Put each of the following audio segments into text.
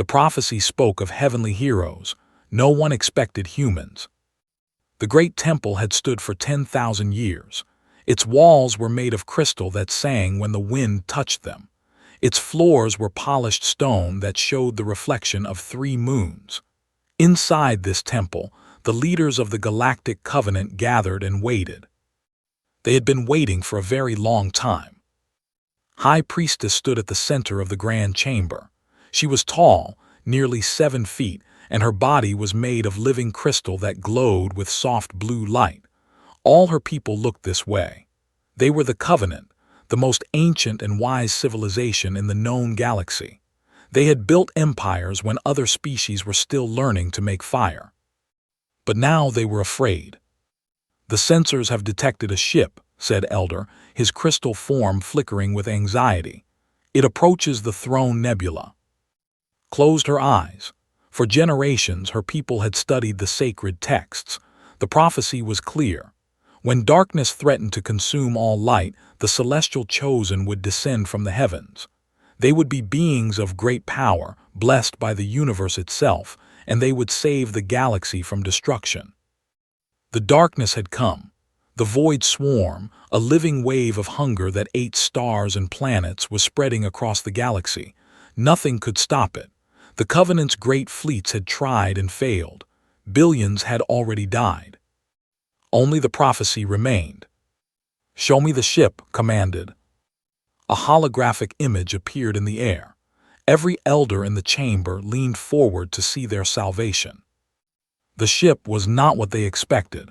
The prophecy spoke of heavenly heroes. No one expected humans. The great temple had stood for 10,000 years. Its walls were made of crystal that sang when the wind touched them. Its floors were polished stone that showed the reflection of 3 moons. Inside this temple, the leaders of the Galactic Covenant gathered and waited. They had been waiting for a very long time. High Priestess stood at the center of the grand chamber. She was tall, nearly 7 feet, and her body was made of living crystal that glowed with soft blue light. All her people looked this way. They were the Covenant, the most ancient and wise civilization in the known galaxy. They had built empires when other species were still learning to make fire. But now they were afraid. "The sensors have detected a ship," said Elder, his crystal form flickering with anxiety. "It approaches the Throne Nebula." Closed her eyes. For generations, her people had studied the sacred texts. The prophecy was clear. When darkness threatened to consume all light, the celestial chosen would descend from the heavens. They would be beings of great power, blessed by the universe itself, and they would save the galaxy from destruction. The darkness had come. The void swarm, a living wave of hunger that ate stars and planets, was spreading across the galaxy. Nothing could stop it. The Covenant's great fleets had tried and failed. Billions had already died. Only the prophecy remained. "Show me the ship," commanded. A holographic image appeared in the air. Every elder in the chamber leaned forward to see their salvation. The ship was not what they expected.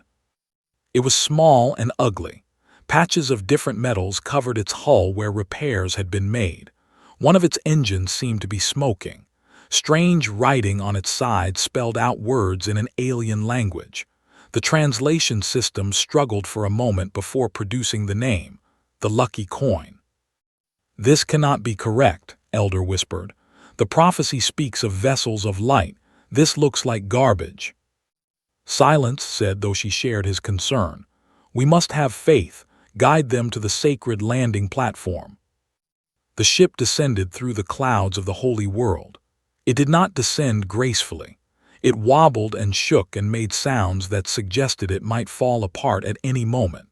It was small and ugly. Patches of different metals covered its hull where repairs had been made. One of its engines seemed to be smoking. Strange writing on its side spelled out words in an alien language. The translation system struggled for a moment before producing the name, the Lucky Coin. "This cannot be correct," Elder whispered. "The prophecy speaks of vessels of light. This looks like garbage." "Silence," said, though she shared his concern. "We must have faith. Guide them to the sacred landing platform." The ship descended through the clouds of the holy world. It did not descend gracefully. It wobbled and shook and made sounds that suggested it might fall apart at any moment.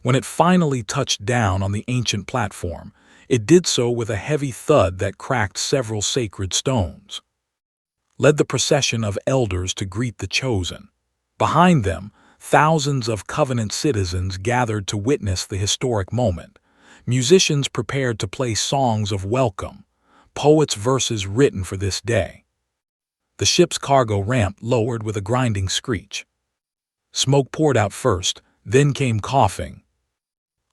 When it finally touched down on the ancient platform, it did so with a heavy thud that cracked several sacred stones. Led the procession of elders to greet the chosen. Behind them, thousands of Covenant citizens gathered to witness the historic moment. Musicians prepared to play songs of welcome, poets' verses written for this day. The ship's cargo ramp lowered with a grinding screech. Smoke poured out first, then came coughing.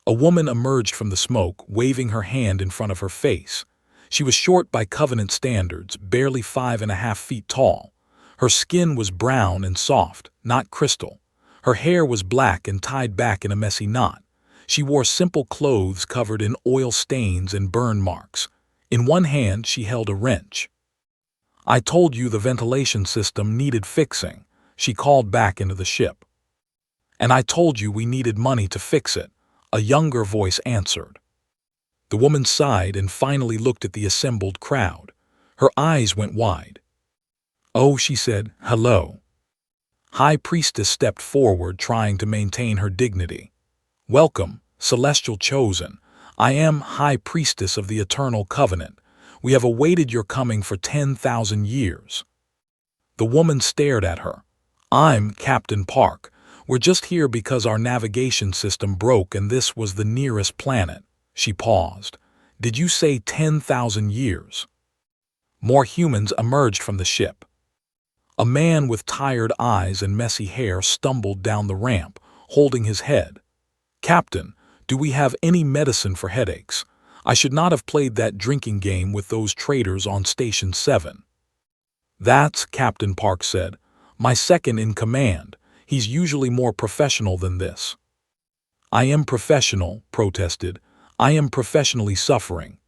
A woman emerged from the smoke, waving her hand in front of her face. She was short by Covenant standards, barely 5.5 feet tall. Her skin was brown and soft, not crystal. Her hair was black and tied back in a messy knot. She wore simple clothes covered in oil stains and burn marks. In one hand, she held a wrench. "I told you the ventilation system needed fixing," she called back into the ship. "And I told you we needed money to fix it," a younger voice answered. The woman sighed and finally looked at the assembled crowd. Her eyes went wide. "Oh," she said, "hello." High Priestess stepped forward, trying to maintain her dignity. "Welcome, Celestial Chosen. I am High Priestess of the Eternal Covenant. We have awaited your coming for 10,000 years." The woman stared at her. "I'm Captain Park. We're just here because our navigation system broke and this was the nearest planet." She paused. "Did you say 10,000 years?" More humans emerged from the ship. A man with tired eyes and messy hair stumbled down the ramp, holding his head. "Captain, do we have any medicine for headaches? I should not have played that drinking game with those traitors on Station 7. "That's," Captain Park said, "my second in command. He's usually more professional than this." "I am professional," protested. "I am professionally suffering."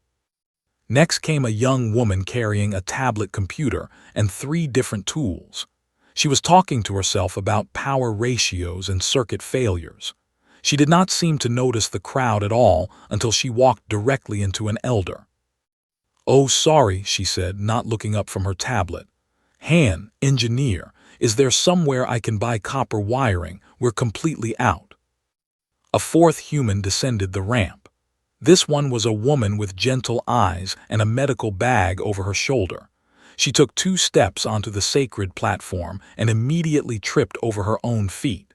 Next came a young woman carrying a tablet computer and 3 different tools. She was talking to herself about power ratios and circuit failures. She did not seem to notice the crowd at all until she walked directly into an elder. Oh, sorry, she said, not looking up from her tablet. Han, engineer, is there somewhere I can buy copper wiring? We're completely out. A fourth human descended the ramp. This one was a woman with gentle eyes and a medical bag over her shoulder. She took 2 steps onto the sacred platform and immediately tripped over her own feet.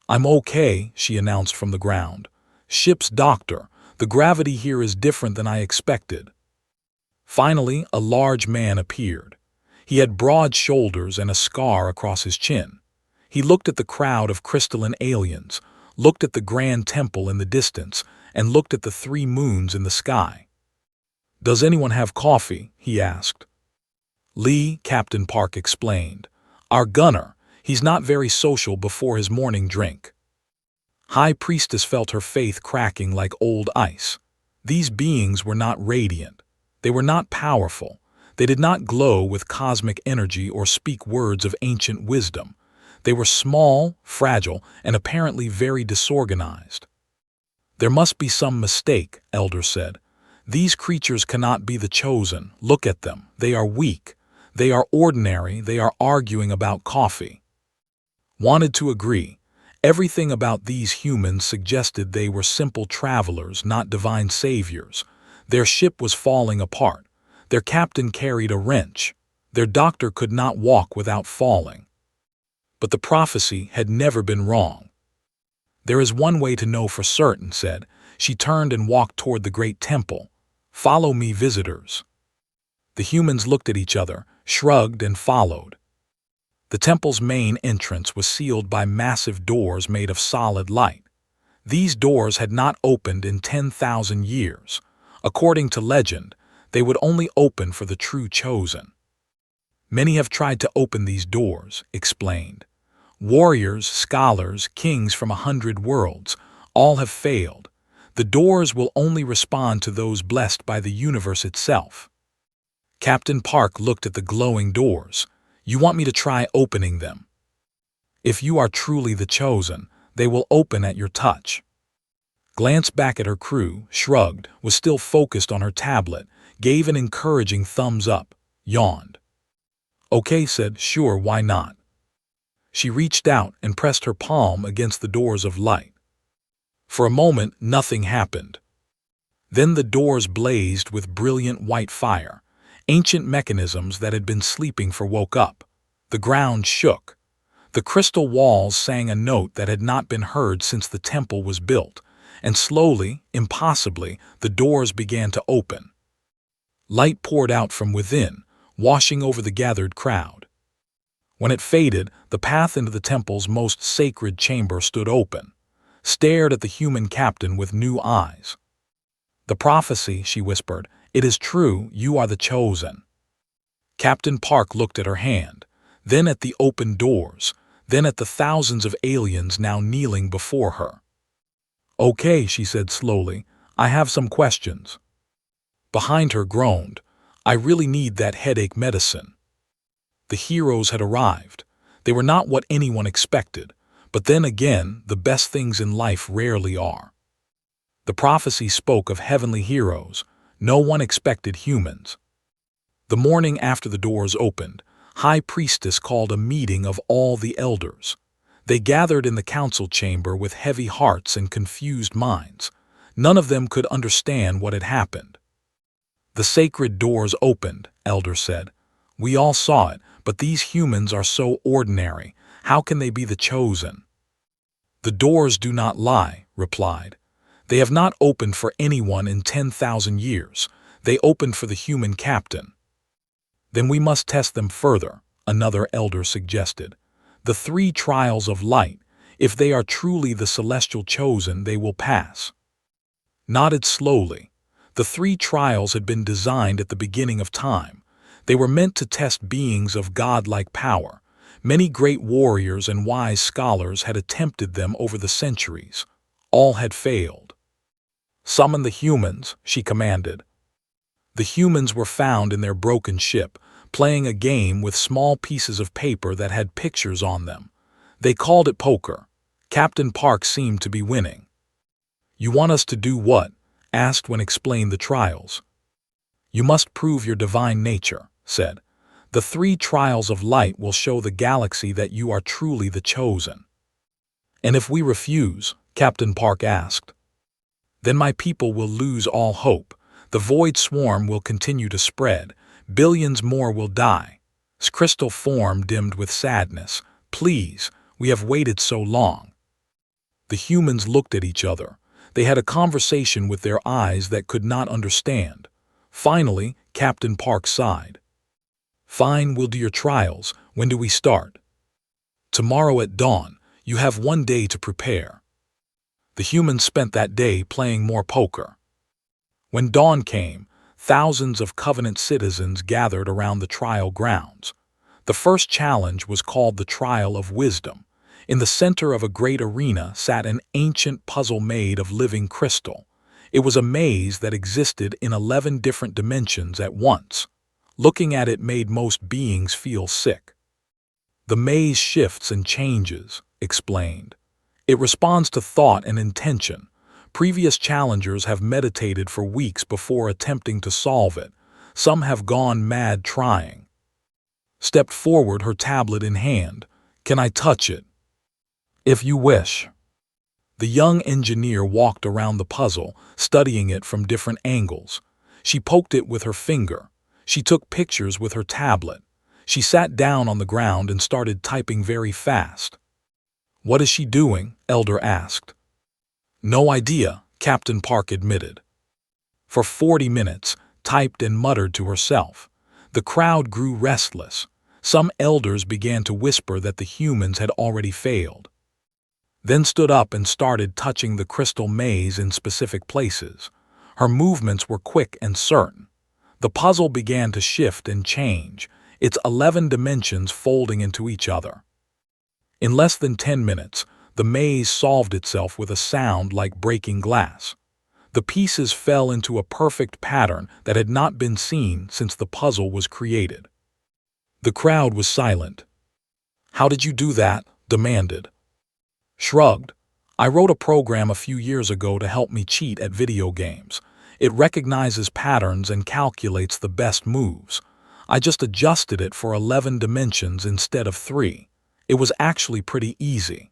I'm okay, she announced from the ground. Ship's doctor, the gravity here is different than I expected. Finally, a large man appeared. He had broad shoulders and a scar across his chin. He looked at the crowd of crystalline aliens, looked at the grand temple in the distance, and looked at the 3 moons in the sky. Does anyone have coffee? He asked. Lee, Captain Park explained. Our gunner, he's not very social before his morning drink. High Priestess felt her faith cracking like old ice. These beings were not radiant. They were not powerful. They did not glow with cosmic energy or speak words of ancient wisdom. They were small, fragile, and apparently very disorganized. There must be some mistake, Elder said. These creatures cannot be the chosen. Look at them. They are weak. They are ordinary. They are arguing about coffee. Wanted to agree. Everything about these humans suggested they were simple travelers, not divine saviors. Their ship was falling apart. Their captain carried a wrench. Their doctor could not walk without falling. But the prophecy had never been wrong. There is one way to know for certain, said. She turned and walked toward the great temple. Follow me, visitors. The humans looked at each other, shrugged, and followed. The temple's main entrance was sealed by massive doors made of solid light. These doors had not opened in 10,000 years. According to legend, they would only open for the true chosen. Many have tried to open these doors, explained. Warriors, scholars, kings from 100 worlds, all have failed. The doors will only respond to those blessed by the universe itself. Captain Park looked at the glowing doors. You want me to try opening them? If you are truly the chosen, they will open at your touch. Glanced back at her crew, shrugged, was still focused on her tablet, gave an encouraging thumbs up, yawned. Okay, said, sure, why not? She reached out and pressed her palm against the doors of light. For a moment, nothing happened. Then the doors blazed with brilliant white fire. Ancient mechanisms that had been sleeping woke up. The ground shook. The crystal walls sang a note that had not been heard since the temple was built, and slowly, impossibly, the doors began to open. Light poured out from within, washing over the gathered crowd. When it faded, the path into the temple's most sacred chamber stood open, stared at the human captain with new eyes. The prophecy, she whispered, it is true, you are the chosen. Captain Park looked at her hand, then at the open doors, then at the thousands of aliens now kneeling before her. Okay, she said slowly, I have some questions. Behind her groaned, I really need that headache medicine. The heroes had arrived. They were not what anyone expected, but then again, the best things in life rarely are. The prophecy spoke of heavenly heroes. No one expected humans. The morning after the doors opened, High Priestess called a meeting of all the elders. They gathered in the council chamber with heavy hearts and confused minds. None of them could understand what had happened. The sacred doors opened, Elder said. We all saw it, but these humans are so ordinary. How can they be the chosen? The doors do not lie, replied. They have not opened for anyone in 10,000 years. They opened for the human captain. Then we must test them further, another elder suggested. The 3 trials of light, if they are truly the celestial chosen, they will pass. Nodded slowly. The 3 trials had been designed at the beginning of time. They were meant to test beings of godlike power. Many great warriors and wise scholars had attempted them over the centuries. All had failed. Summon the humans, she commanded. The humans were found in their broken ship, playing a game with small pieces of paper that had pictures on them. They called it poker. Captain Park seemed to be winning. You want us to do what? Asked when explained the trials. You must prove your divine nature, said. The 3 trials of light will show the galaxy that you are truly the chosen. And if we refuse, Captain Park asked, then my people will lose all hope. The void swarm will continue to spread. Billions more will die. Crystal form dimmed with sadness. Please, we have waited so long. The humans looked at each other. They had a conversation with their eyes that could not understand. Finally, Captain Park sighed. Fine, we'll do your trials. When do we start? Tomorrow at dawn. You have 1 day to prepare. The humans spent that day playing more poker. When dawn came, thousands of Covenant citizens gathered around the trial grounds. The first challenge was called the Trial of Wisdom. In the center of a great arena sat an ancient puzzle made of living crystal. It was a maze that existed in 11 different dimensions at once. Looking at it made most beings feel sick. The maze shifts and changes, explained. It responds to thought and intention. Previous challengers have meditated for weeks before attempting to solve it. Some have gone mad trying. Stepped forward, her tablet in hand. Can I touch it? If you wish. The young engineer walked around the puzzle, studying it from different angles. She poked it with her finger. She took pictures with her tablet. She sat down on the ground and started typing very fast. What is she doing? Elder asked. No idea, Captain Park admitted. For 40 minutes, typed and muttered to herself. The crowd grew restless. Some elders began to whisper that the humans had already failed. Then stood up and started touching the crystal maze in specific places. Her movements were quick and certain. The puzzle began to shift and change, its 11 dimensions folding into each other. In less than 10 minutes, the maze solved itself with a sound like breaking glass. The pieces fell into a perfect pattern that had not been seen since the puzzle was created. The crowd was silent. How did you do that? Demanded. Shrugged. I wrote a program a few years ago to help me cheat at video games. It recognizes patterns and calculates the best moves. I just adjusted it for 11 dimensions instead of 3. It was actually pretty easy.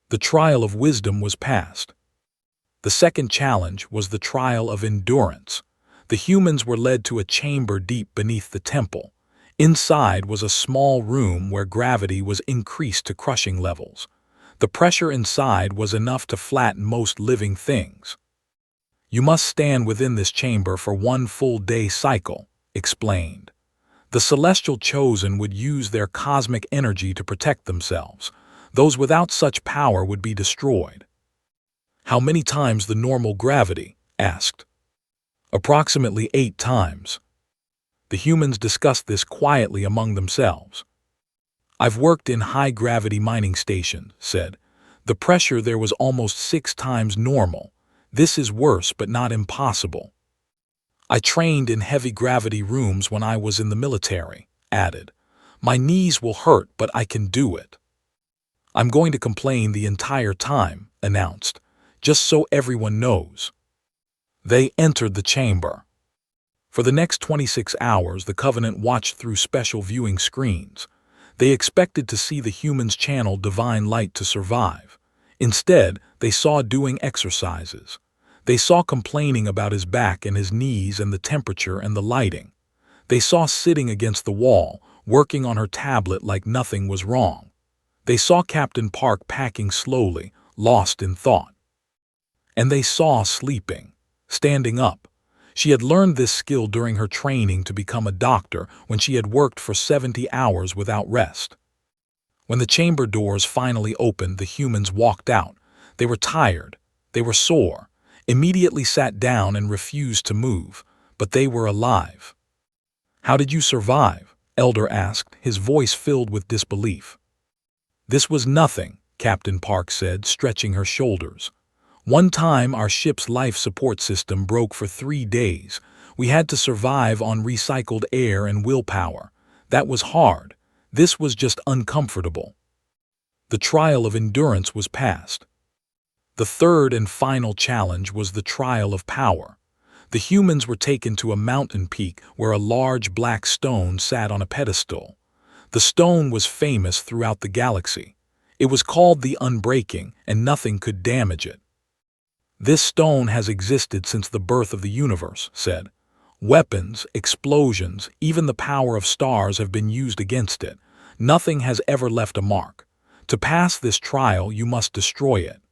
The trial of wisdom was passed. The second challenge was the trial of endurance. The humans were led to a chamber deep beneath the temple. Inside was a small room where gravity was increased to crushing levels. The pressure inside was enough to flatten most living things. You must stand within this chamber for 1 full day cycle, explained. The celestial chosen would use their cosmic energy to protect themselves. Those without such power would be destroyed. How many times the normal gravity? Asked. Approximately 8 times. The humans discussed this quietly among themselves. I've worked in high-gravity mining stations, said. The pressure there was almost 6 times normal. This is worse but not impossible. I trained in heavy-gravity rooms when I was in the military, added. My knees will hurt, but I can do it. I'm going to complain the entire time, announced, just so everyone knows. They entered the chamber. For the next 26 hours, the Covenant watched through special viewing screens. They expected to see the humans channel divine light to survive. Instead, they saw doing exercises. They saw complaining about his back and his knees and the temperature and the lighting. They saw sitting against the wall, working on her tablet like nothing was wrong. They saw Captain Park packing slowly, lost in thought. And they saw sleeping, standing up. She had learned this skill during her training to become a doctor when she had worked for 70 hours without rest. When the chamber doors finally opened, the humans walked out. They were tired. They were sore. Immediately sat down and refused to move, but they were alive. How did you survive? Elder asked, his voice filled with disbelief. This was nothing, Captain Park said, stretching her shoulders. One time our ship's life support system broke for 3 days. We had to survive on recycled air and willpower. That was hard. This was just uncomfortable. The trial of endurance was passed. The third and final challenge was the trial of power. The humans were taken to a mountain peak where a large black stone sat on a pedestal. The stone was famous throughout the galaxy. It was called the Unbreaking, and nothing could damage it. "This stone has existed since the birth of the universe," said. "Weapons, explosions, even the power of stars have been used against it. Nothing has ever left a mark. To pass this trial, you must destroy it."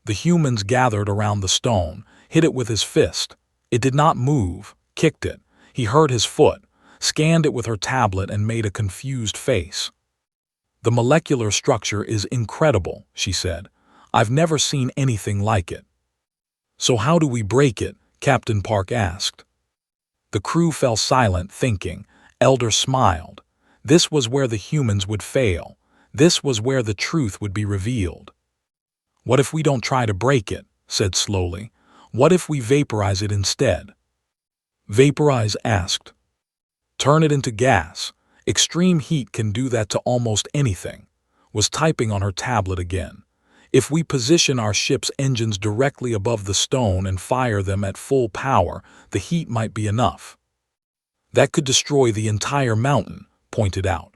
The humans gathered around the stone, hit it with his fist. It did not move, kicked it. He hurt his foot, scanned it with her tablet, and made a confused face. "The molecular structure is incredible," she said. "I've never seen anything like it." "So how do we break it?" Captain Park asked. The crew fell silent, thinking. Elder smiled. This was where the humans would fail. This was where the truth would be revealed. "What if we don't try to break it?" said slowly. "What if we vaporize it instead?" "Vaporize?" asked. "Turn it into gas. Extreme heat can do that to almost anything." Was typing on her tablet again. "If we position our ship's engines directly above the stone and fire them at full power, the heat might be enough." "That could destroy the entire mountain," pointed out.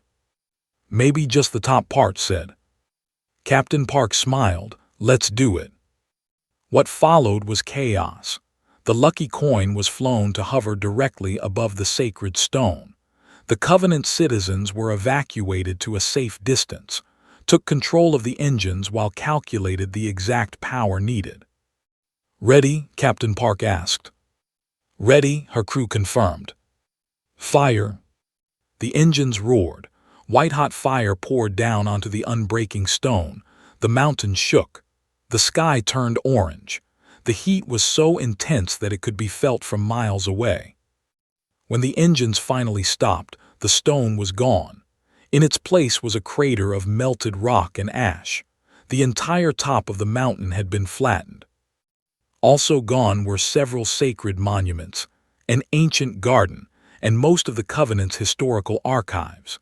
"Maybe just the top part," said. Captain Park smiled. "Let's do it." What followed was chaos. The lucky coin was flown to hover directly above the sacred stone. The Covenant citizens were evacuated to a safe distance, took control of the engines while calculated the exact power needed. "Ready?" Captain Park asked. "Ready," her crew confirmed. "Fire!" The engines roared. White-hot fire poured down onto the unbreaking stone. The mountain shook. The sky turned orange. The heat was so intense that it could be felt from miles away. When the engines finally stopped, the stone was gone. In its place was a crater of melted rock and ash. The entire top of the mountain had been flattened. Also gone were several sacred monuments, an ancient garden, and most of the Covenant's historical archives.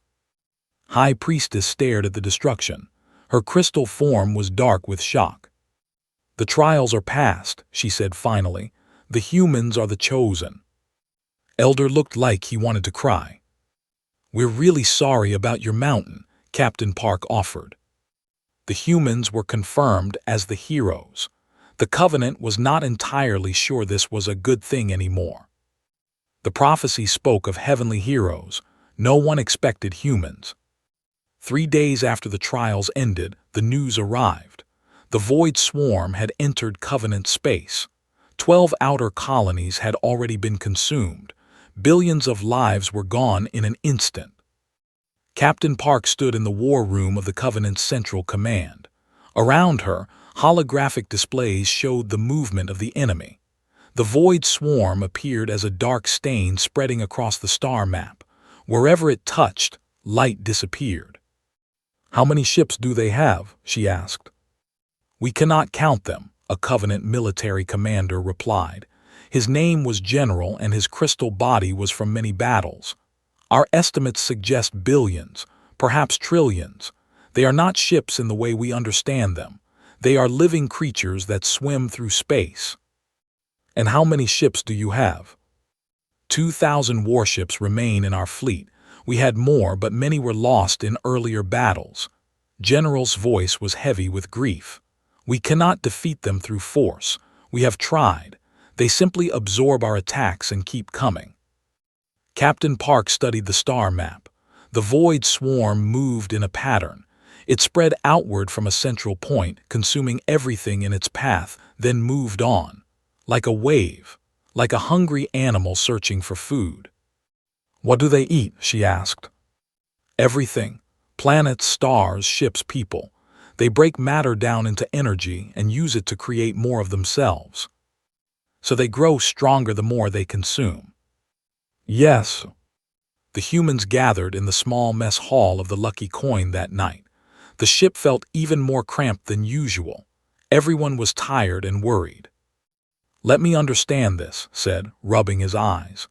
High Priestess stared at the destruction. Her crystal form was dark with shock. "The trials are past," she said finally. "The humans are the chosen." Elder looked like he wanted to cry. "We're really sorry about your mountain," Captain Park offered. The humans were confirmed as the heroes. The Covenant was not entirely sure this was a good thing anymore. The prophecy spoke of heavenly heroes. No one expected humans. 3 days after the trials ended, the news arrived. The Void Swarm had entered Covenant space. 12 outer colonies had already been consumed. Billions of lives were gone in an instant. Captain Park stood in the war room of the Covenant's Central Command. Around her, holographic displays showed the movement of the enemy. The Void Swarm appeared as a dark stain spreading across the star map. Wherever it touched, light disappeared. "How many ships do they have?" she asked. "We cannot count them," a Covenant military commander replied. His name was General and his crystal body was from many battles. "Our estimates suggest billions, perhaps trillions. They are not ships in the way we understand them. They are living creatures that swim through space." "And how many ships do you have?" 2,000 warships remain in our fleet. We had more, but many were lost in earlier battles." General's voice was heavy with grief. "We cannot defeat them through force. We have tried. They simply absorb our attacks and keep coming." Captain Park studied the star map. The Void Swarm moved in a pattern. It spread outward from a central point, consuming everything in its path, then moved on. Like a wave. Like a hungry animal searching for food. "What do they eat?" she asked. "Everything. Planets, stars, ships, people. They break matter down into energy and use it to create more of themselves. So they grow stronger the more they consume." "Yes." The humans gathered in the small mess hall of the Lucky Coin that night. The ship felt even more cramped than usual. Everyone was tired and worried. "Let me understand this," said, rubbing his eyes.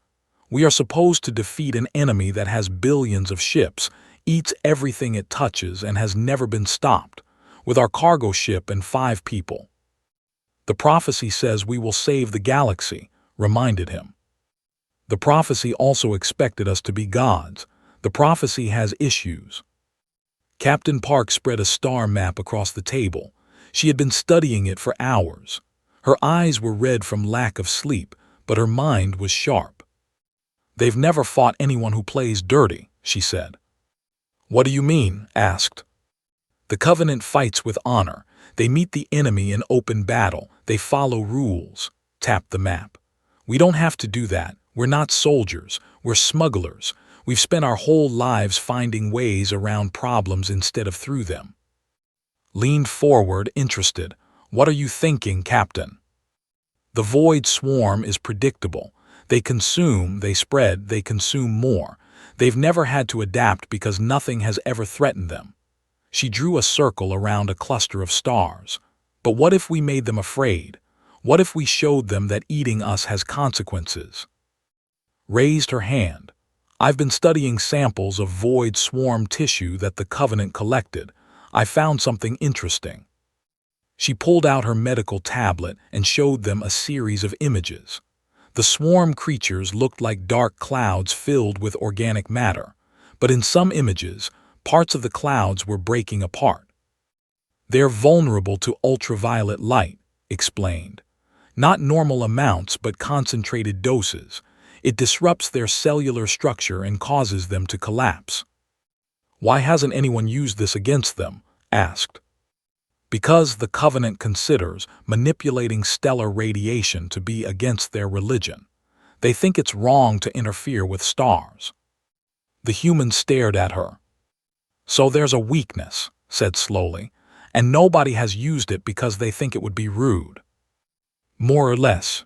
"We are supposed to defeat an enemy that has billions of ships, eats everything it touches, and has never been stopped, with our cargo ship and 5 people. The prophecy says we will save the galaxy," reminded him. The prophecy also expected us to be gods. The prophecy has issues. Captain Park spread a star map across the table. She had been studying it for hours. Her eyes were red from lack of sleep, but her mind was sharp. "They've never fought anyone who plays dirty," she said. "What do you mean?" asked. "The Covenant fights with honor. They meet the enemy in open battle. They follow rules," tapped the map. "We don't have to do that. We're not soldiers. We're smugglers. We've spent our whole lives finding ways around problems instead of through them." Leaned forward, interested. "What are you thinking, Captain?" "The Void Swarm is predictable. They consume, they spread, they consume more. They've never had to adapt because nothing has ever threatened them." She drew a circle around a cluster of stars. "But what if we made them afraid? What if we showed them that eating us has consequences?" Raised her hand. "I've been studying samples of Void Swarm tissue that the Covenant collected. I found something interesting." She pulled out her medical tablet and showed them a series of images. The swarm creatures looked like dark clouds filled with organic matter, but in some images, parts of the clouds were breaking apart. "They're vulnerable to ultraviolet light," explained. "Not normal amounts, but concentrated doses. It disrupts their cellular structure and causes them to collapse." "Why hasn't anyone used this against them?" asked. "Because the Covenant considers manipulating stellar radiation to be against their religion. They think it's wrong to interfere with stars." The human stared at her. "So there's a weakness," said slowly, "and nobody has used it because they think it would be rude." "More or less."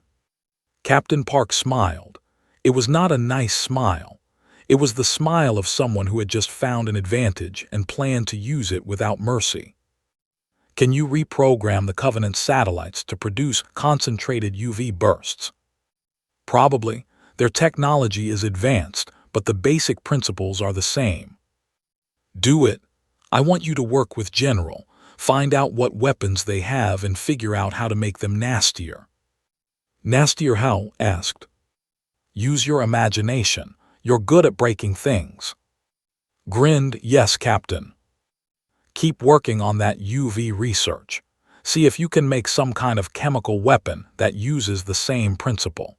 Captain Park smiled. It was not a nice smile. It was the smile of someone who had just found an advantage and planned to use it without mercy. "Can you reprogram the Covenant's satellites to produce concentrated UV bursts?" "Probably. Their technology is advanced, but the basic principles are the same." "Do it. I want you to work with General. Find out what weapons they have and figure out how to make them nastier." "Nastier how?" asked. "Use your imagination. You're good at breaking things." Grinned, "Yes, Captain." "Keep working on that UV research. See if you can make some kind of chemical weapon that uses the same principle."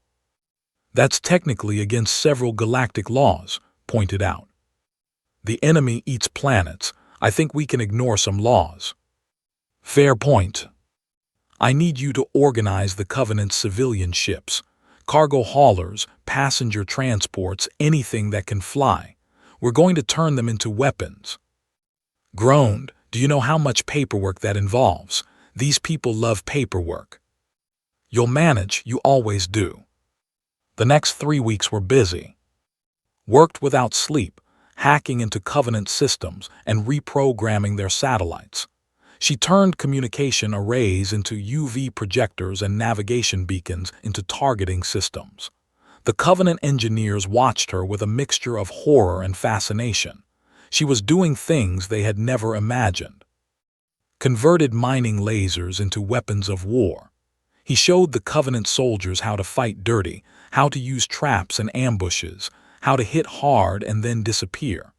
"That's technically against several galactic laws," pointed out. "The enemy eats planets. I think we can ignore some laws." "Fair point." "I need you to organize the Covenant's civilian ships. Cargo haulers, passenger transports, anything that can fly. We're going to turn them into weapons." Groaned, "Do you know how much paperwork that involves? These people love paperwork." "You'll manage, you always do." The next 3 weeks were busy. Worked without sleep, hacking into Covenant systems and reprogramming their satellites. She turned communication arrays into UV projectors and navigation beacons into targeting systems. The Covenant engineers watched her with a mixture of horror and fascination. She was doing things they had never imagined. Converted mining lasers into weapons of war. He showed the Covenant soldiers how to fight dirty, how to use traps and ambushes, how to hit hard and then disappear.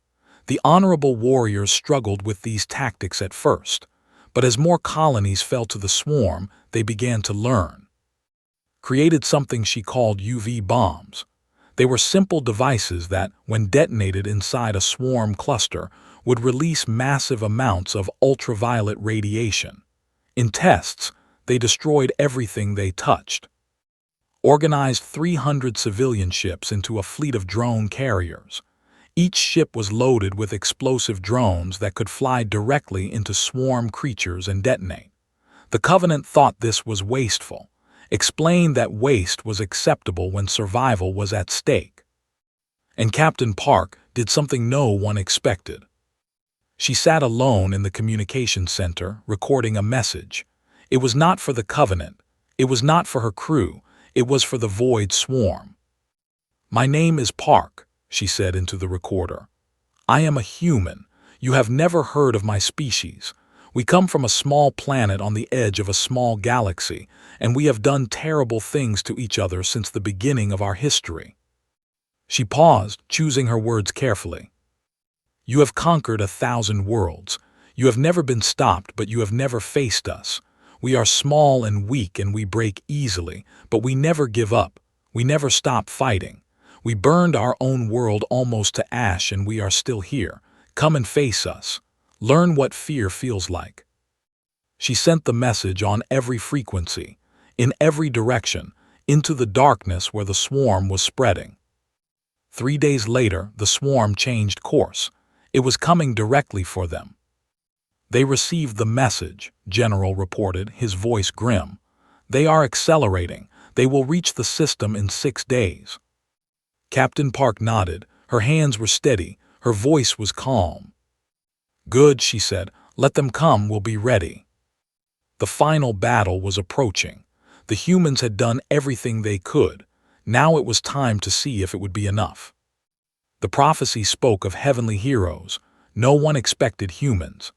The honorable warriors struggled with these tactics at first, but as more colonies fell to the swarm, they began to learn. Created something she called UV bombs. They were simple devices that, when detonated inside a swarm cluster, would release massive amounts of ultraviolet radiation. In tests, they destroyed everything they touched. Organized 300 civilian ships into a fleet of drone carriers. Each ship was loaded with explosive drones that could fly directly into swarm creatures and detonate. The Covenant thought this was wasteful, explained that waste was acceptable when survival was at stake. And Captain Park did something no one expected. She sat alone in the communication center, recording a message. It was not for the Covenant. It was not for her crew. It was for the Void Swarm. "My name is Park," she said into the recorder. "I am a human. You have never heard of my species. We come from a small planet on the edge of a small galaxy, and we have done terrible things to each other since the beginning of our history." She paused, choosing her words carefully. "You have conquered 1,000 worlds. You have never been stopped, but you have never faced us. We are small and weak and we break easily, but we never give up. We never stop fighting. We burned our own world almost to ash and we are still here. Come and face us. Learn what fear feels like." She sent the message on every frequency, in every direction, into the darkness where the swarm was spreading. 3 days later, the swarm changed course. It was coming directly for them. "They received the message," General reported, his voice grim. "They are accelerating. They will reach the system in 6 days." Captain Park nodded. Her hands were steady. Her voice was calm. "Good," she said. "Let them come. We'll be ready." The final battle was approaching. The humans had done everything they could. Now it was time to see if it would be enough. The prophecy spoke of heavenly heroes. No one expected humans.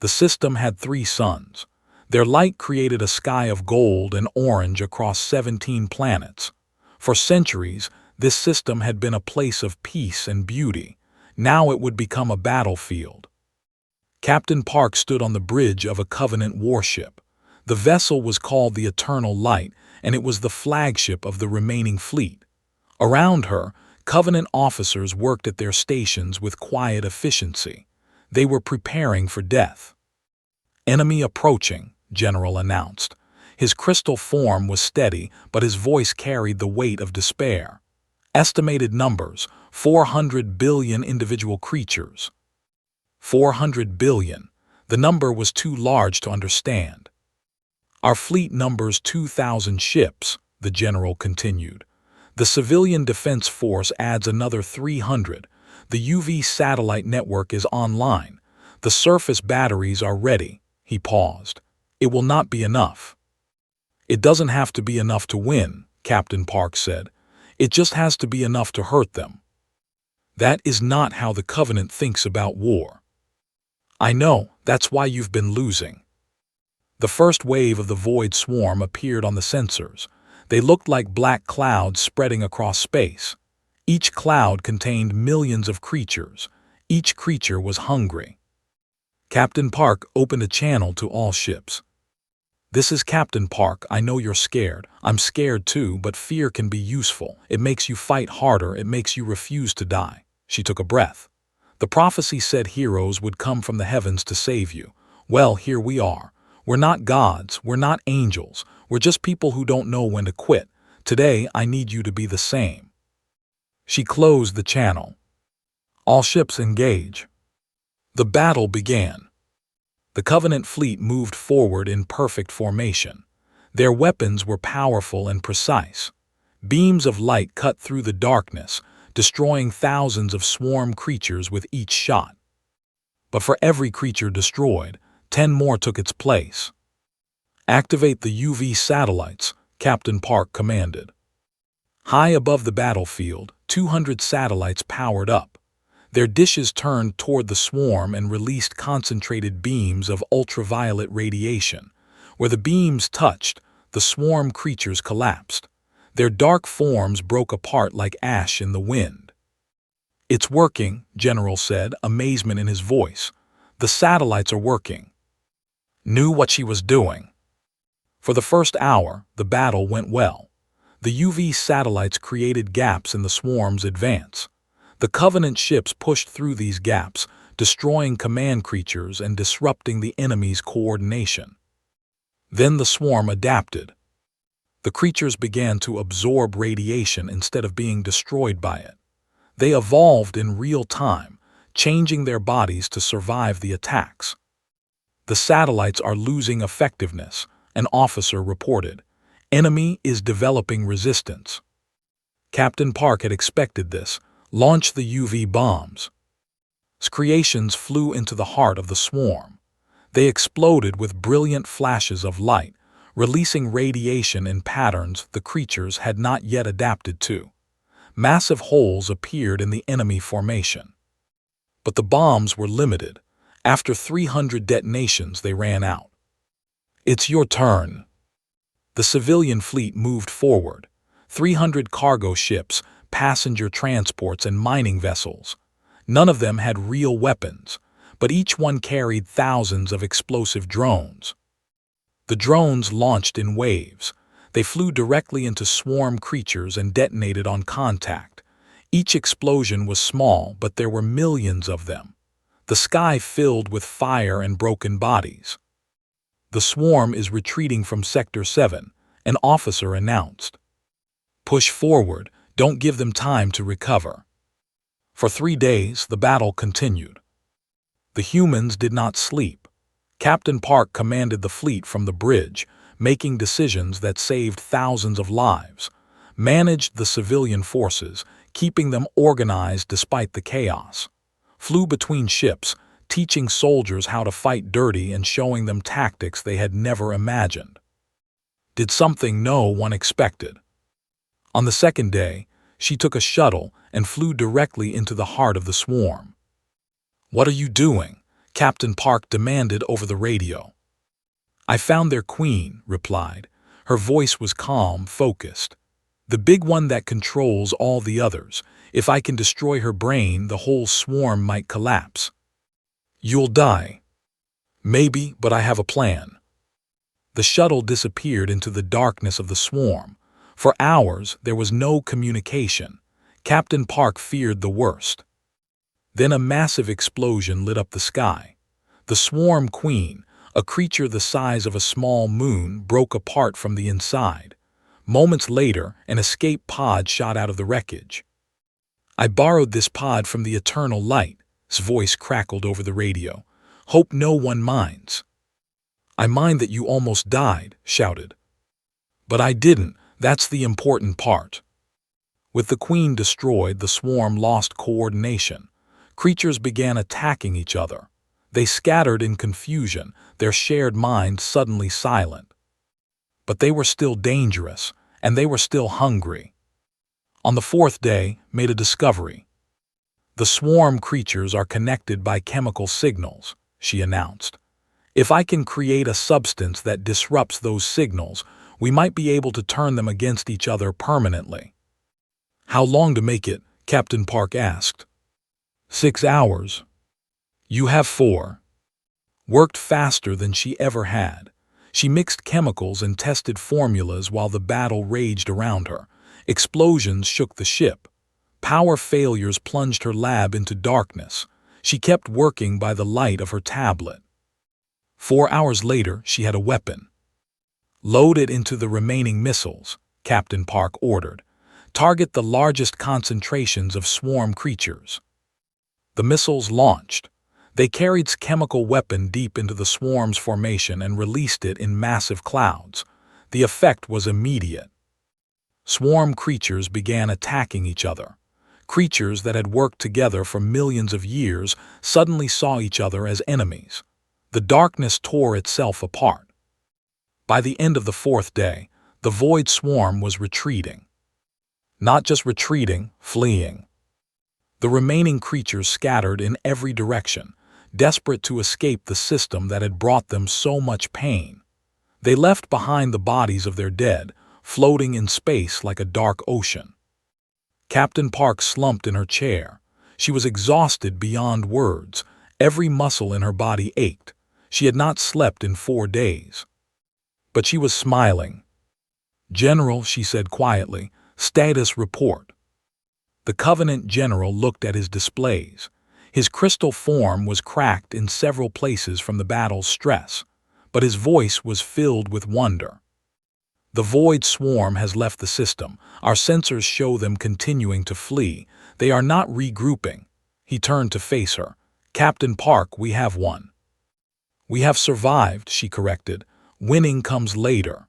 The system had 3 suns. Their light created a sky of gold and orange across 17 planets. For centuries, this system had been a place of peace and beauty. Now it would become a battlefield. Captain Park stood on the bridge of a Covenant warship. The vessel was called the Eternal Light, and it was the flagship of the remaining fleet. Around her, Covenant officers worked at their stations with quiet efficiency. They were preparing for death. "Enemy approaching," General announced. His crystal form was steady, but his voice carried the weight of despair. Estimated numbers: 400 billion individual creatures. 400 billion. The number was too large to understand. "Our fleet numbers 2,000 ships," the general continued. "The civilian defense force adds another 300. The UV satellite network is online. The surface batteries are ready." He paused. "It will not be enough." "It doesn't have to be enough to win," Captain Park said. "It just has to be enough to hurt them." "That is not how the Covenant thinks about war." "I know, that's why you've been losing." The first wave of the Void Swarm appeared on the sensors. They looked like black clouds spreading across space. Each cloud contained millions of creatures. Each creature was hungry. Captain Park opened a channel to all ships. "This is Captain Park. I know you're scared. I'm scared too, but fear can be useful. It makes you fight harder. It makes you refuse to die." She took a breath. "The prophecy said heroes would come from the heavens to save you. Well, here we are. We're not gods. We're not angels. We're just people who don't know when to quit. Today, I need you to be the same." She closed the channel. "All ships engage." The battle began. The Covenant fleet moved forward in perfect formation. Their weapons were powerful and precise. Beams of light cut through the darkness, destroying thousands of swarm creatures with each shot. But for every creature destroyed, 10 more took its place. "Activate the UV satellites," Captain Park commanded. High above the battlefield, 200 satellites powered up. Their dishes turned toward the swarm and released concentrated beams of ultraviolet radiation. Where the beams touched, the swarm creatures collapsed. Their dark forms broke apart like ash in the wind. "It's working," General said, amazement in his voice. "The satellites are working." Knew what she was doing. For the first hour, the battle went well. The UV satellites created gaps in the swarm's advance. The Covenant ships pushed through these gaps, destroying command creatures and disrupting the enemy's coordination. Then the swarm adapted. The creatures began to absorb radiation instead of being destroyed by it. They evolved in real time, changing their bodies to survive the attacks. "The satellites are losing effectiveness," an officer reported. "Enemy is developing resistance." Captain Park had expected this. Launch the UV bombs. Creations flew into the heart of the swarm. They exploded with brilliant flashes of light, releasing radiation in patterns the creatures had not yet adapted to. Massive holes appeared in the enemy formation. But the bombs were limited. After 300 detonations, they ran out. It's your turn. The civilian fleet moved forward. 300 cargo ships, passenger transports, and mining vessels. None of them had real weapons, but each one carried thousands of explosive drones. The drones launched in waves. They flew directly into swarm creatures and detonated on contact. Each explosion was small, but there were millions of them. The sky filled with fire and broken bodies. The swarm is retreating from Sector 7, an officer announced. Push forward, don't give them time to recover. For 3 days, the battle continued. The humans did not sleep. Captain Park commanded the fleet from the bridge, making decisions that saved thousands of lives, managed the civilian forces, keeping them organized despite the chaos, flew between ships, teaching soldiers how to fight dirty and showing them tactics they had never imagined. Did something no one expected. On the second day, she took a shuttle and flew directly into the heart of the swarm. "What are you doing?" Captain Park demanded over the radio. "I found their queen," replied. Her voice was calm, focused. "The big one that controls all the others. If I can destroy her brain, the whole swarm might collapse." "You'll die." "Maybe, but I have a plan." The shuttle disappeared into the darkness of the swarm. For hours, there was no communication. Captain Park feared the worst. Then a massive explosion lit up the sky. The swarm queen, a creature the size of a small moon, broke apart from the inside. Moments later, an escape pod shot out of the wreckage. "I borrowed this pod from the Eternal Light's voice crackled over the radio. "Hope no one minds." "I mind that you almost died," shouted. "But I didn't, that's the important part." With the queen destroyed, the swarm lost coordination. Creatures began attacking each other. They scattered in confusion, their shared minds suddenly silent. But they were still dangerous, and they were still hungry. On the fourth day, made a discovery. "The swarm creatures are connected by chemical signals," she announced. "If I can create a substance that disrupts those signals, we might be able to turn them against each other permanently." "How long to make it?" Captain Park asked. 6 hours. "You have 4. Worked faster than she ever had. She mixed chemicals and tested formulas while the battle raged around her. Explosions shook the ship. Power failures plunged her lab into darkness. She kept working by the light of her tablet. 4 hours later, she had a weapon. "Load it into the remaining missiles," Captain Park ordered. "Target the largest concentrations of swarm creatures." The missiles launched. They carried chemical weapon deep into the swarm's formation and released it in massive clouds. The effect was immediate. Swarm creatures began attacking each other. Creatures that had worked together for millions of years suddenly saw each other as enemies. The darkness tore itself apart. By the end of the fourth day, the void swarm was retreating. Not just retreating, fleeing. The remaining creatures scattered in every direction, desperate to escape the system that had brought them so much pain. They left behind the bodies of their dead, floating in space like a dark ocean. Captain Park slumped in her chair. She was exhausted beyond words. Every muscle in her body ached. She had not slept in 4 days. But she was smiling. "General," she said quietly, "status report." The Covenant general looked at his displays. His crystal form was cracked in several places from the battle's stress, but his voice was filled with wonder. "The void swarm has left the system. Our sensors show them continuing to flee. They are not regrouping." He turned to face her. "Captain Park, we have won." "We have survived," she corrected. "Winning comes later."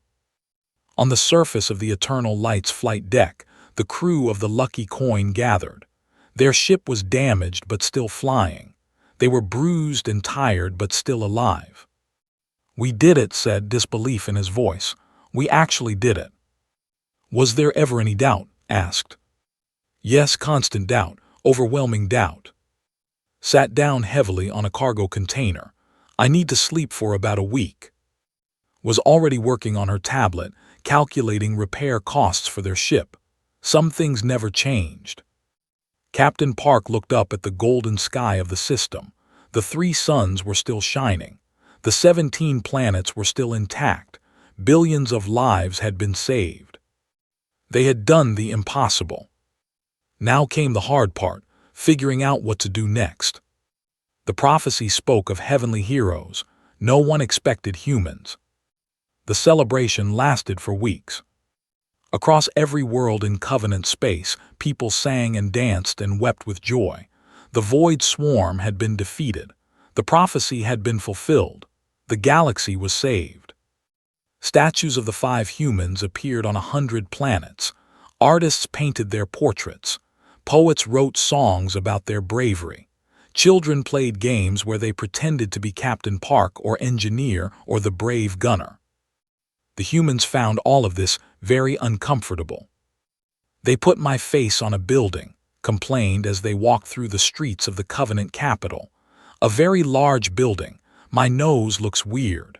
On the surface of the Eternal Light's flight deck, the crew of the Lucky Coin gathered. Their ship was damaged but still flying. They were bruised and tired but still alive. "We did it," said disbelief in his voice. "We actually did it." "Was there ever any doubt?" asked. "Yes, constant doubt, overwhelming doubt." Sat down heavily on a cargo container. I need to sleep for about a week. Was already working on her tablet, calculating repair costs for their ship. Some things never changed. Captain Park looked up at the golden sky of the system. The 3 suns were still shining. The 17 planets were still intact. Billions of lives had been saved. They had done the impossible. Now came the hard part, figuring out what to do next. The prophecy spoke of heavenly heroes. No one expected humans. The celebration lasted for weeks. Across every world in Covenant space, people sang and danced and wept with joy. The Void Swarm had been defeated. The prophecy had been fulfilled. The galaxy was saved. Statues of the 5 humans appeared on 100 planets. Artists painted their portraits. Poets wrote songs about their bravery. Children played games where they pretended to be Captain Park or Engineer or the brave gunner. The humans found all of this very uncomfortable. They put my face on a building, complained as they walked through the streets of the Covenant capital. A very large building. My nose looks weird.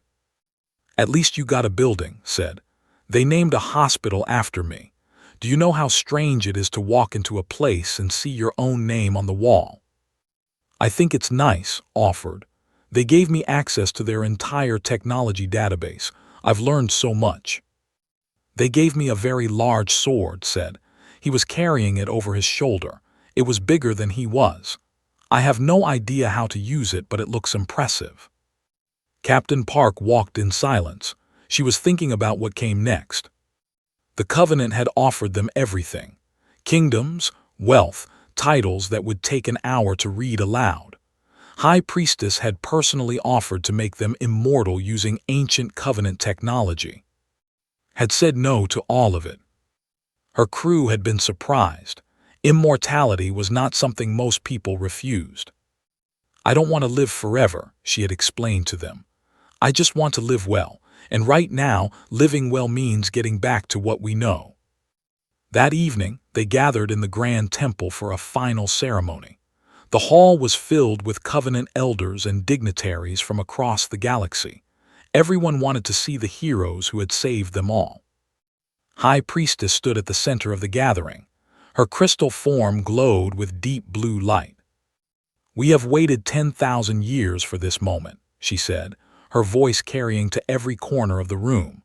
At least you got a building, said. They named a hospital after me. Do you know how strange it is to walk into a place and see your own name on the wall? I think it's nice, offered. They gave me access to their entire technology database. I've learned so much. They gave me a very large sword, said. He was carrying it over his shoulder. It was bigger than he was. I have no idea how to use it, but it looks impressive. Captain Park walked in silence. She was thinking about what came next. The Covenant had offered them everything. Kingdoms, wealth, titles that would take an hour to read aloud. High Priestess had personally offered to make them immortal using ancient Covenant technology. Had said no to all of it. Her crew had been surprised. Immortality was not something most people refused. I don't want to live forever, she had explained to them. I just want to live well, and right now, living well means getting back to what we know. That evening, they gathered in the Grand Temple for a final ceremony. The hall was filled with Covenant elders and dignitaries from across the galaxy. Everyone wanted to see the heroes who had saved them all. High Priestess stood at the center of the gathering. Her crystal form glowed with deep blue light. We have waited 10,000 years for this moment, she said, her voice carrying to every corner of the room.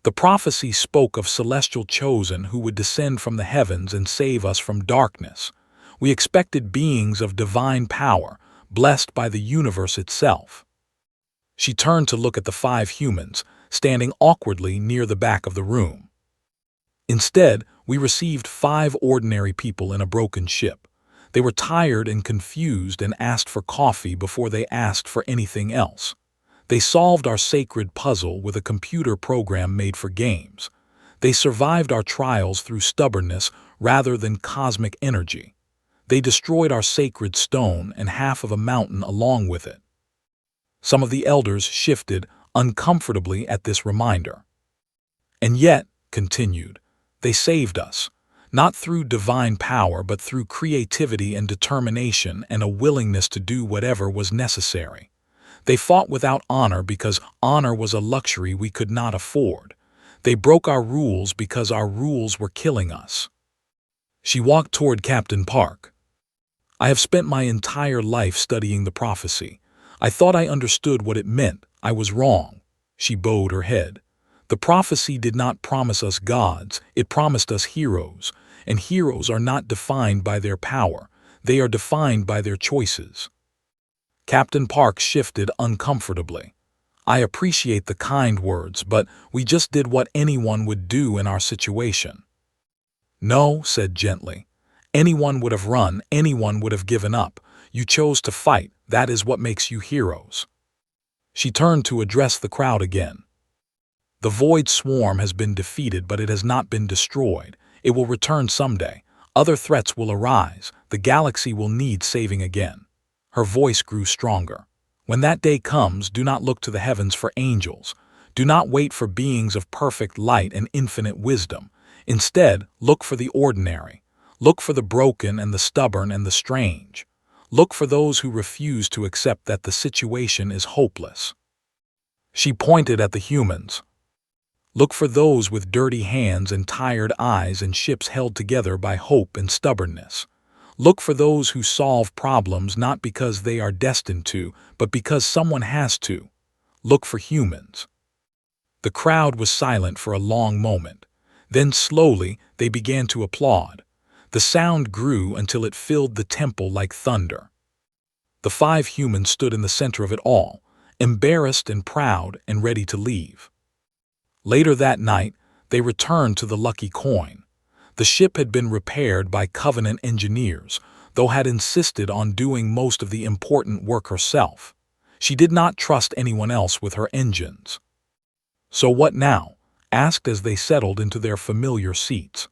The prophecy spoke of celestial chosen who would descend from the heavens and save us from darkness. We expected beings of divine power, blessed by the universe itself. She turned to look at the 5 humans, standing awkwardly near the back of the room. Instead, we received 5 ordinary people in a broken ship. They were tired and confused and asked for coffee before they asked for anything else. They solved our sacred puzzle with a computer program made for games. They survived our trials through stubbornness rather than cosmic energy. They destroyed our sacred stone and half of a mountain along with it. Some of the elders shifted uncomfortably at this reminder. And yet, continued, they saved us, not through divine power but through creativity and determination and a willingness to do whatever was necessary. They fought without honor because honor was a luxury we could not afford. They broke our rules because our rules were killing us. She walked toward Captain Park. I have spent my entire life studying the prophecy. I thought I understood what it meant. I was wrong. She bowed her head. The prophecy did not promise us gods. It promised us heroes. And heroes are not defined by their power. They are defined by their choices. Captain Park shifted uncomfortably. I appreciate the kind words, but we just did what anyone would do in our situation. No, said gently. Anyone would have run, anyone would have given up. You chose to fight. That is what makes you heroes. She turned to address the crowd again. The Void Swarm has been defeated, but it has not been destroyed. It will return someday. Other threats will arise. The galaxy will need saving again. Her voice grew stronger. When that day comes, do not look to the heavens for angels. Do not wait for beings of perfect light and infinite wisdom. Instead, look for the ordinary. Look for the broken and the stubborn and the strange. Look for those who refuse to accept that the situation is hopeless. She pointed at the humans. Look for those with dirty hands and tired eyes and ships held together by hope and stubbornness. Look for those who solve problems not because they are destined to, but because someone has to. Look for humans. The crowd was silent for a long moment. Then slowly they began to applaud. The sound grew until it filled the temple like thunder. The 5 humans stood in the center of it all, embarrassed and proud and ready to leave. Later that night, they returned to the lucky coin. The ship had been repaired by Covenant engineers, though had insisted on doing most of the important work herself. She did not trust anyone else with her engines. "So what now?" asked as they settled into their familiar seats.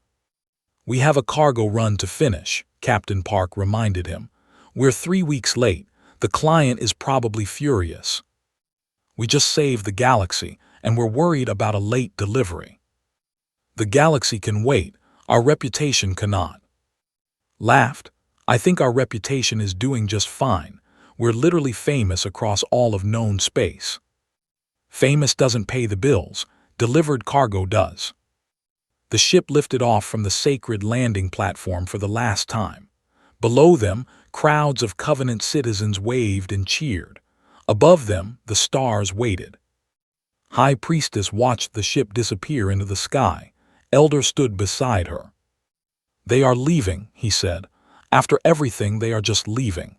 "We have a cargo run to finish," Captain Park reminded him. "We're 3 weeks late. The client is probably furious. We just saved the galaxy, and we're worried about a late delivery." "The galaxy can wait. Our reputation cannot." Laughed. "I think our reputation is doing just fine. We're literally famous across all of known space." "Famous doesn't pay the bills. Delivered cargo does." The ship lifted off from the sacred landing platform for the last time. Below them, crowds of Covenant citizens waved and cheered. Above them, the stars waited. High Priestess watched the ship disappear into the sky. Elder stood beside her. "They are leaving," he said. "After everything, they are just leaving."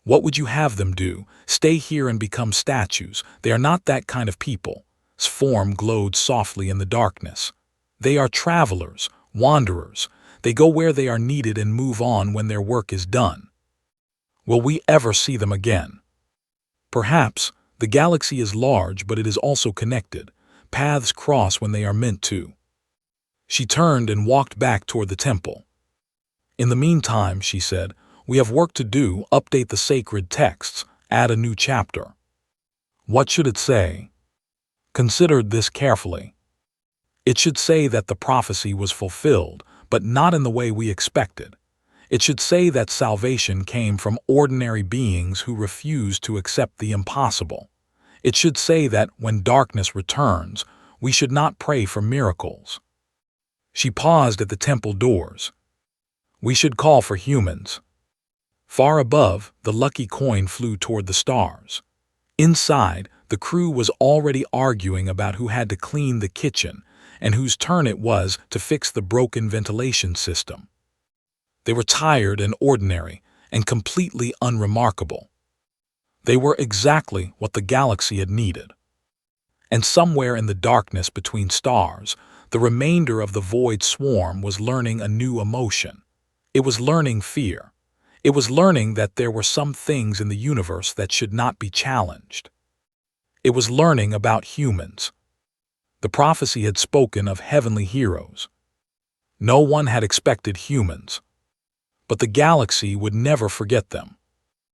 "What would you have them do? Stay here and become statues? They are not that kind of people." His form glowed softly in the darkness. "They are travelers, wanderers. They go where they are needed and move on when their work is done." "Will we ever see them again?" "Perhaps. The galaxy is large, but it is also connected. Paths cross when they are meant to." She turned and walked back toward the temple. "In the meantime," she said, "we have work to do, update the sacred texts, add a new chapter." "What should it say?" Considered this carefully. "It should say that the prophecy was fulfilled, but not in the way we expected. It should say that salvation came from ordinary beings who refused to accept the impossible. It should say that when darkness returns, we should not pray for miracles." She paused at the temple doors. "We should call for humans." Far above, the lucky coin flew toward the stars. Inside, the crew was already arguing about who had to clean the kitchen and whose turn it was to fix the broken ventilation system. They were tired and ordinary and completely unremarkable. They were exactly what the galaxy had needed. And somewhere in the darkness between stars, the remainder of the void swarm was learning a new emotion. It was learning fear. It was learning that there were some things in the universe that should not be challenged. It was learning about humans. The prophecy had spoken of heavenly heroes. No one had expected humans. But the galaxy would never forget them.